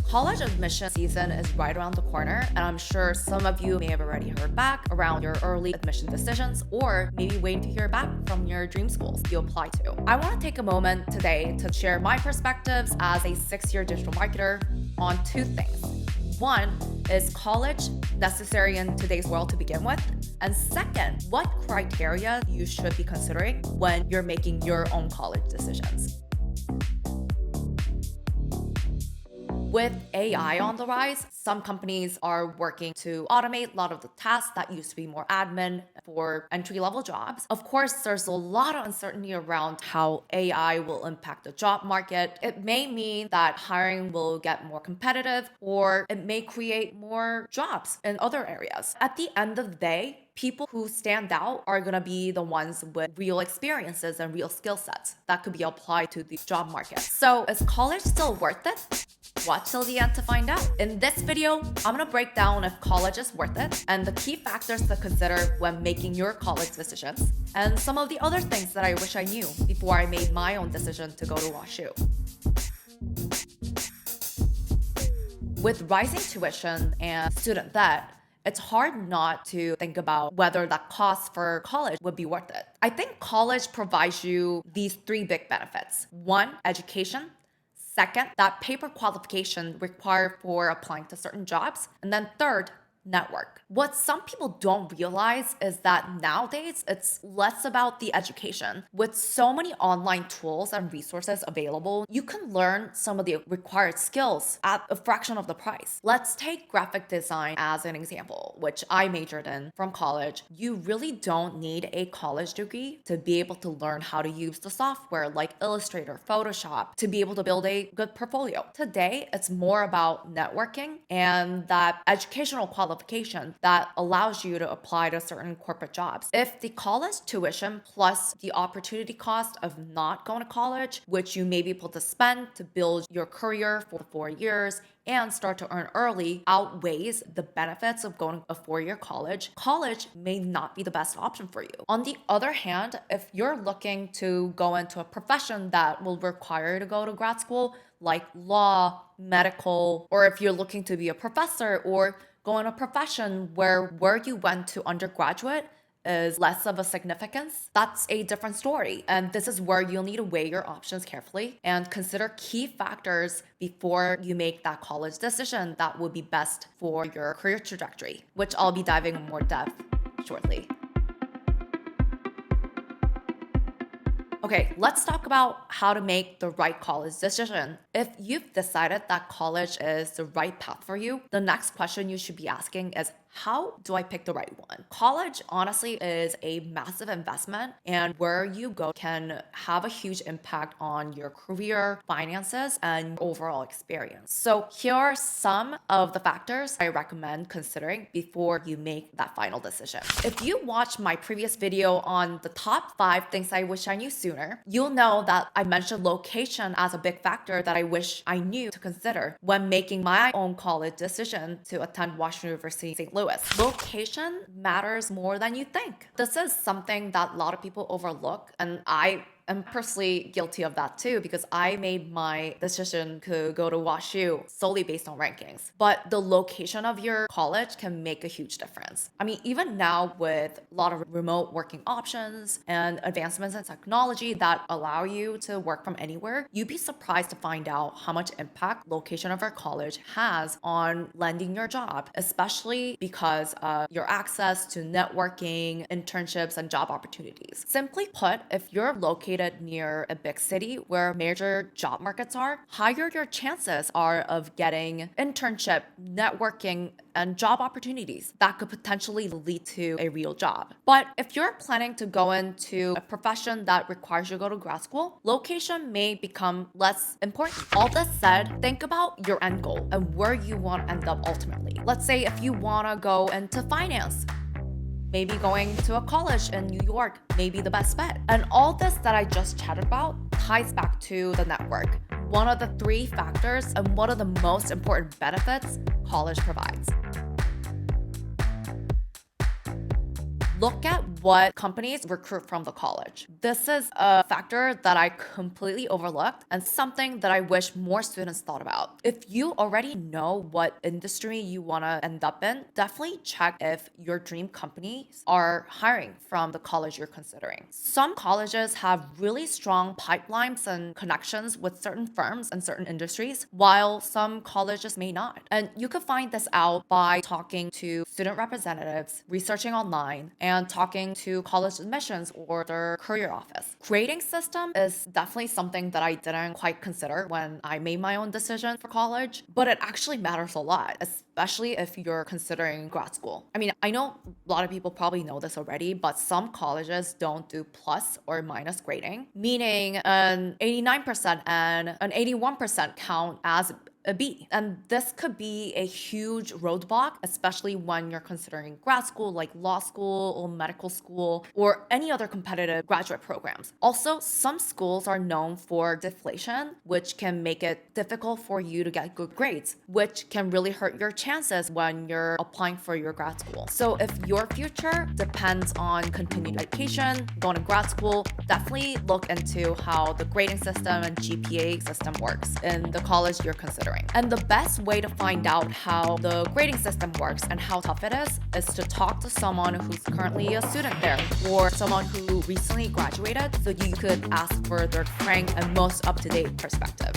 College admission season is right around the corner, and I'm sure some of you may have already heard back around your early admission decisions, or maybe waiting to hear back from your dream schools you apply to. I want to take a moment today to share my perspectives as a 6-year digital marketer on 2 things. One, is college necessary in today's world to begin with? And second, what criteria you should be considering when you're making your own college decisions. With AI on the rise, some companies are working to automate a lot of the tasks that used to be more admin for entry-level jobs. Of course, there's a lot of uncertainty around how AI will impact the job market. It may mean that hiring will get more competitive, or it may create more jobs in other areas. At the end of the day, people who stand out are going to be the ones with real experiences and real skill sets that could be applied to the job market. So is college still worth it? Watch till the end to find out. In this video, I'm gonna break down if college is worth it and the key factors to consider when making your college decisions, and some of the other things that I wish I knew before I made my own decision to go to WashU. With rising tuition and student debt, it's hard not to think about whether that cost for college would be worth it. I think college provides you these 3 big benefits. 1, education. Second, that paper qualification required for applying to certain jobs. And then third, network. What some people don't realize is that nowadays it's less about the education. With so many online tools and resources available, you can learn some of the required skills at a fraction of the price. Let's take graphic design as an example, which I majored in from college. You really don't need a college degree to be able to learn how to use the software like Illustrator, Photoshop, to be able to build a good portfolio. Today, it's more about networking and that educational qualification that allows you to apply to certain corporate jobs. If the college tuition plus the opportunity cost of not going to college, which you may be able to spend to build your career for 4 years and start to earn early, outweighs the benefits of going to a 4-year college, college may not be the best option for you. On the other hand, if you're looking to go into a profession that will require you to go to grad school, like law, medical, or if you're looking to be a professor or go in a profession where you went to undergraduate is less of a significance, that's a different story. And this is where you'll need to weigh your options carefully and consider key factors before you make that college decision that would be best for your career trajectory, which I'll be diving in more depth shortly. Okay, let's talk about how to make the right college decision. If you've decided that college is the right path for you, the next question you should be asking is, how do I pick the right one? College, honestly, is a massive investment, and where you go can have a huge impact on your career, finances, and overall experience. So here are some of the factors I recommend considering before you make that final decision. If you watched my previous video on the top 5 things I wish I knew sooner, you'll know that I mentioned location as a big factor that I wish I knew to consider when making my own college decision to attend Washington University St. Louis. Location matters more than you think. This is something that a lot of people overlook, and I am personally guilty of that too, because I made my decision to go to WashU solely based on rankings. But the location of your college can make a huge difference. I mean, even now with a lot of remote working options and advancements in technology that allow you to work from anywhere, you'd be surprised to find out how much impact location of our college has on landing your job, especially because of your access to networking, internships, and job opportunities. Simply put, if you're located near a big city where major job markets are, higher your chances are of getting internship, networking, and job opportunities that could potentially lead to a real job. But if you're planning to go into a profession that requires you to go to grad school, location may become less important. All this said, think about your end goal and where you want to end up ultimately. Let's say if you want to go into finance, maybe going to a college in New York may be the best bet. And all this that I just chatted about ties back to the network, one of the 3 factors and one of the most important benefits college provides. Look at what companies recruit from the college. This is a factor that I completely overlooked and something that I wish more students thought about. If you already know what industry you want to end up in, definitely check if your dream companies are hiring from the college you're considering. Some colleges have really strong pipelines and connections with certain firms and certain industries, while some colleges may not. And you could find this out by talking to student representatives, researching online, and talking to college admissions or their career office. Grading system is definitely something that I didn't quite consider when I made my own decision for college, but it actually matters a lot, especially if you're considering grad school. I mean, I know a lot of people probably know this already, but some colleges don't do plus or minus grading, meaning an 89% and an 81% count as a B. And this could be a huge roadblock, especially when you're considering grad school like law school or medical school or any other competitive graduate programs. Also, some schools are known for deflation, which can make it difficult for you to get good grades, which can really hurt your chances when you're applying for your grad school. So if your future depends on continued education, going to grad school, definitely look into how the grading system and GPA system works in the college you're considering. And the best way to find out how the grading system works and how tough it is to talk to someone who's currently a student there or someone who recently graduated so you could ask for their frank and most up-to-date perspective.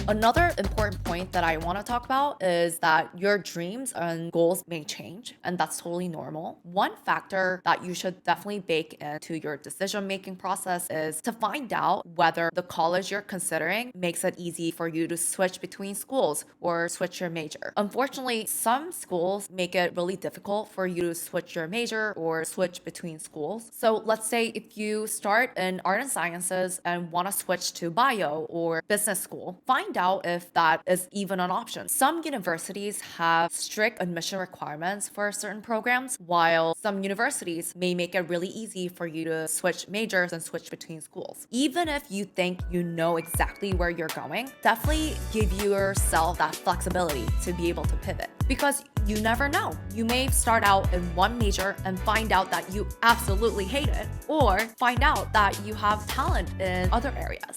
Another important point that I want to talk about is that your dreams and goals may change, and that's totally normal. One factor that you should definitely bake into your decision-making process is to find out whether the college you're considering makes it easy for you to switch between schools or switch your major. Unfortunately, some schools make it really difficult for you to switch your major or switch between schools. So let's say if you start in art and sciences and want to switch to bio or business school, find out if that is even an option. Some universities have strict admission requirements for certain programs, while some universities may make it really easy for you to switch majors and switch between schools. Even if you think you know exactly where you're going, definitely give yourself that flexibility to be able to pivot. Because you never know. You may start out in one major and find out that you absolutely hate it, or find out that you have talent in other areas.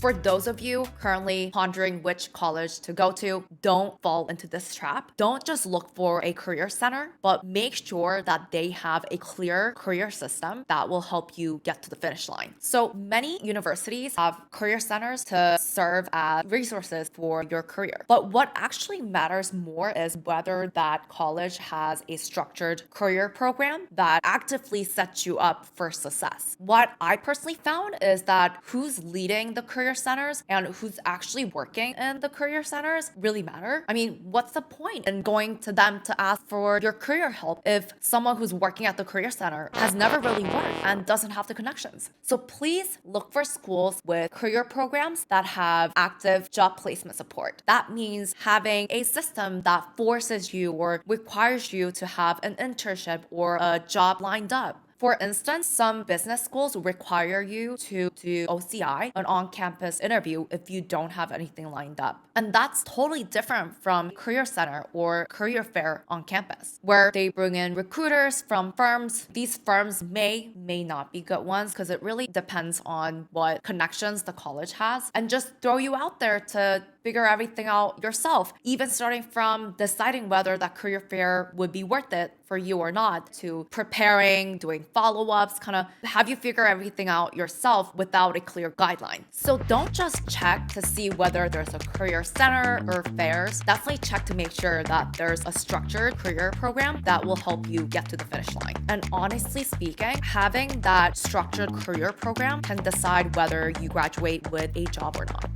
For those of you currently pondering which college to go to, don't fall into this trap. Don't just look for a career center, but make sure that they have a clear career system that will help you get to the finish line. So many universities have career centers to serve as resources for your career. But what actually matters more is whether that college has a structured career program that actively sets you up for success. What I personally found is that who's leading the career centers and who's actually working in the career centers really matter. I mean, what's the point in going to them to ask for your career help if someone who's working at the career center has never really worked and doesn't have the connections? So please look for schools with career programs that have active job placement support. That means having a system that forces you or requires you to have an internship or a job lined up. For instance, some business schools require you to do OCI, an on-campus interview, if you don't have anything lined up. And that's totally different from career center or career fair on campus, where they bring in recruiters from firms. These firms may not be good ones because it really depends on what connections the college has, and just throw you out there to figure everything out yourself, even starting from deciding whether that career fair would be worth it for you or not, to preparing, doing follow-ups, kind of have you figure everything out yourself without a clear guideline. So don't just check to see whether there's a career center or fairs. Definitely check to make sure that there's a structured career program that will help you get to the finish line. And honestly speaking, having that structured career program can decide whether you graduate with a job or not.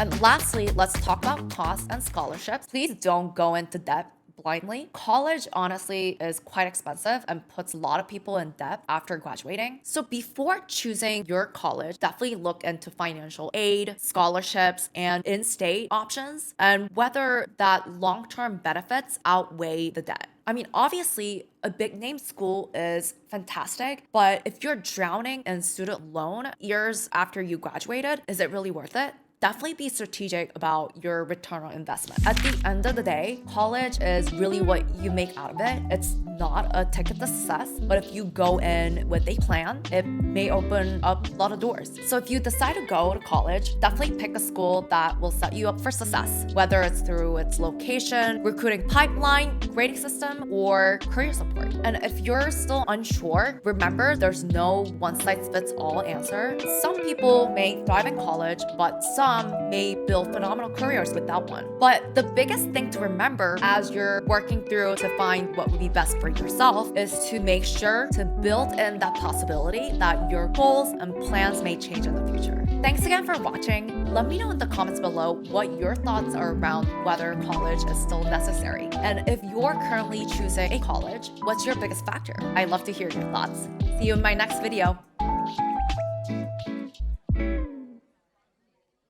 And lastly, let's talk about costs and scholarships. Please don't go into debt blindly. College, honestly, is quite expensive and puts a lot of people in debt after graduating. So before choosing your college, definitely look into financial aid, scholarships, and in-state options, and whether that long-term benefits outweigh the debt. I mean, obviously, a big name school is fantastic, but if you're drowning in student loan years after you graduated, is it really worth it? definitely be strategic about your return on investment. At the end of the day, college is really what you make out of it. It's not a ticket to success, but if you go in with a plan, it may open up a lot of doors. So if you decide to go to college, definitely pick a school that will set you up for success, whether it's through its location, recruiting pipeline, grading system, or career support. And if you're still unsure, remember there's no one-size-fits-all answer. Some people may thrive in college, but some may build phenomenal careers without one. But the biggest thing to remember as you're working through to find what would be best for yourself is to make sure to build in that possibility that your goals and plans may change in the future. Thanks again for watching. Let me know in the comments below what your thoughts are around whether college is still necessary. And if you're currently choosing a college, what's your biggest factor? I'd love to hear your thoughts. See you in my next video.